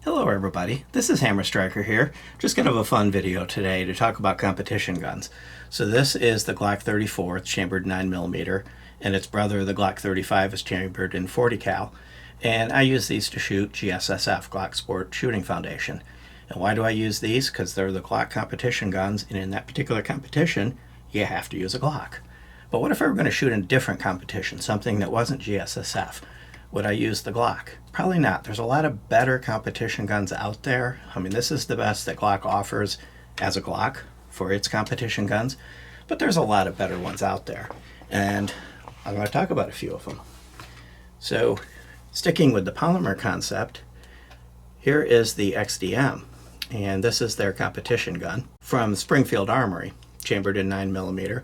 Hello everybody, this is Hammer Striker here. Just kind of a fun video today to talk about competition guns. So this is the Glock 34, it's chambered 9mm, and its brother, the Glock 35, is chambered in 40 cal. And I use these to shoot GSSF, Glock Sport Shooting Foundation. And why do I use these? Because they're the Glock competition guns, and in that particular competition, you have to use a Glock. But what if I were going to shoot in a different competition, something that wasn't GSSF? Would I use the Glock? Probably not. There's a lot of better competition guns out there. I mean, this is the best that Glock offers as a Glock for its competition guns, but there's a lot of better ones out there. And I'm going to talk about a few of them. So, sticking with the Polymer concept, here is the XDM, and this is their competition gun from Springfield Armory, chambered in 9mm.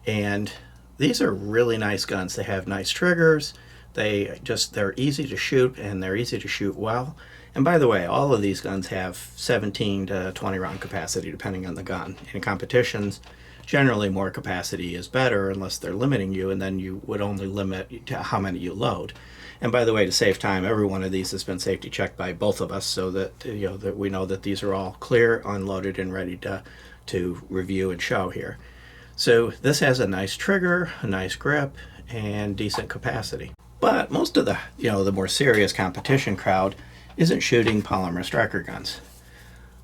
And these are really nice guns. They have nice triggers. They're easy to shoot, and they're easy to shoot well. And by the way, all of these guns have 17 to 20 round capacity depending on the gun. In competitions, generally more capacity is better unless they're limiting you, and then you would only limit to how many you load. And by the way, to save time, every one of these has been safety checked by both of us, so that that we know that these are all clear, unloaded, and ready to review and show here. So this has a nice trigger, a nice grip, and decent capacity. But most of the more serious competition crowd isn't shooting polymer striker guns.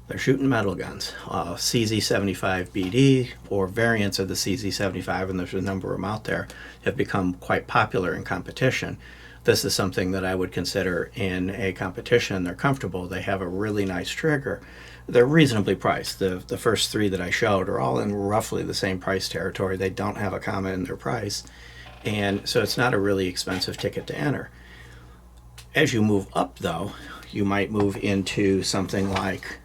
They're shooting metal guns. CZ 75 BD or variants of the CZ 75, and there's a number of them out there, have become quite popular in competition. This is something that I would consider in a competition. They're comfortable. They have a really nice trigger. They're reasonably priced. The first three that I showed are all in roughly the same price territory. They don't have a comma in their price. And so it's not a really expensive ticket to enter. As you move up, though, you might move into something like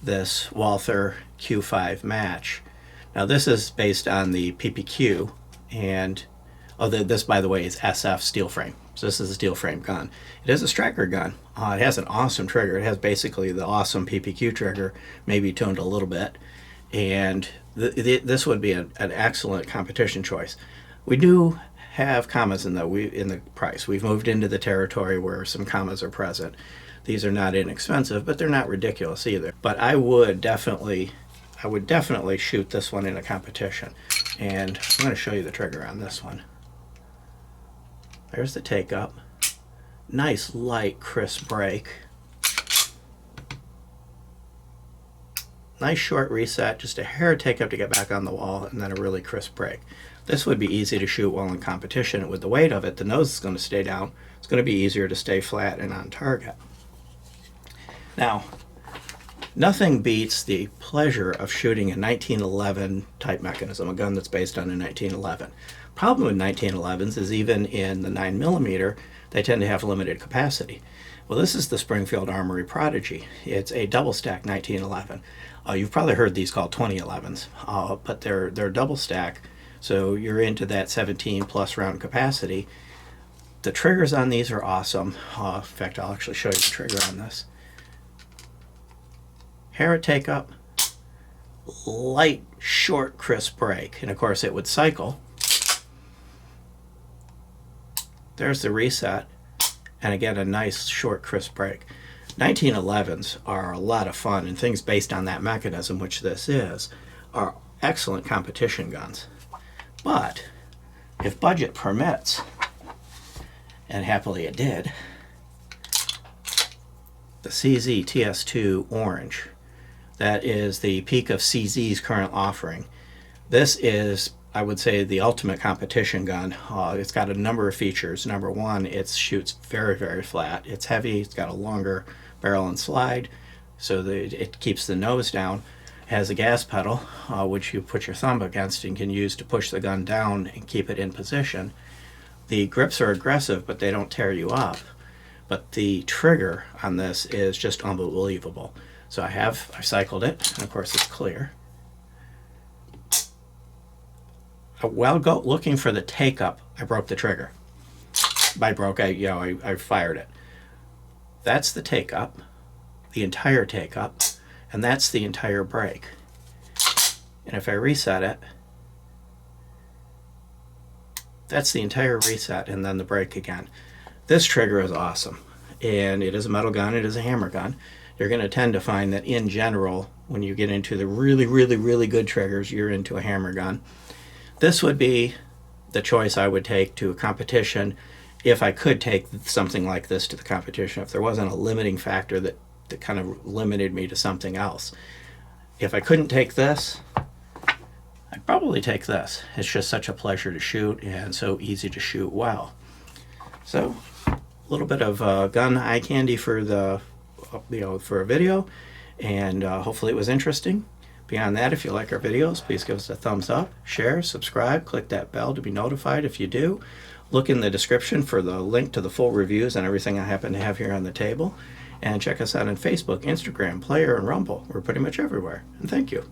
this Walther Q5 Match. Now this is based on the PPQ, and this, by the way, is SF steel frame. So this is a steel frame gun. It is a striker gun. It has an awesome trigger. It has basically the awesome PPQ trigger, maybe tuned a little bit. And this would be an excellent competition choice. We do have commas in the price. We've moved into the territory where some commas are present. These are not inexpensive, but they're not ridiculous either. But I would definitely shoot this one in a competition. And I'm going to show you the trigger on this one. There's the take up. Nice light crisp break. Nice short reset, just a hair take up to get back on the wall, and then a really crisp break. This would be easy to shoot while in competition. With the weight of it, the nose is going to stay down. It's going to be easier to stay flat and on target. Now, nothing beats the pleasure of shooting a 1911 type mechanism, a gun that's based on a 1911. Problem with 1911s is even in the 9mm, they tend to have limited capacity. Well, this is the Springfield Armory Prodigy. It's a double stack 1911. You've probably heard these called 2011s, but they're double stack. So you're into that 17 plus round capacity. The triggers on these are awesome. In fact, I'll actually show you the trigger on this. Hair take up, light, short, crisp break. And of course it would cycle. There's the reset. And again, a nice, short, crisp break. 1911s are a lot of fun, and things based on that mechanism, which this is, are excellent competition guns. But if budget permits, and happily it did, the CZ TS2 Orange, that is the peak of CZ's current offering. This is, I would say, the ultimate competition gun. It's got a number of features. Number one, it shoots very, very flat. It's heavy. It's got a longer barrel and slide, so that it keeps the nose down. Has a gas pedal, which you put your thumb against and can use to push the gun down and keep it in position. The grips are aggressive, but they don't tear you up. But the trigger on this is just unbelievable. So I've cycled it, and of course it's clear. While looking for the take up, I broke the trigger. By broke, I fired it. That's the take up, the entire take up. And that's the entire break. And if I reset it, that's the entire reset and then the break again. This trigger is awesome. and it is a metal gun, it is a hammer gun, you're going to tend to find that in general, when you get into the really, really, really good triggers, you're into a hammer gun. This would be the choice I would take to a competition if I could take something like this to the competition, if there wasn't a limiting factor that kind of limited me to something else. If I couldn't take this, I'd probably take this. It's just such a pleasure to shoot and so easy to shoot well. So a little bit of gun eye candy for the for a video, and hopefully it was interesting. Beyond that, if you like our videos, please give us a thumbs up, share, subscribe, click that bell to be notified if you do. Look in the description for the link to the full reviews and everything I happen to have here on the table. And check us out on Facebook, Instagram, Player, and Rumble. We're pretty much everywhere. And thank you.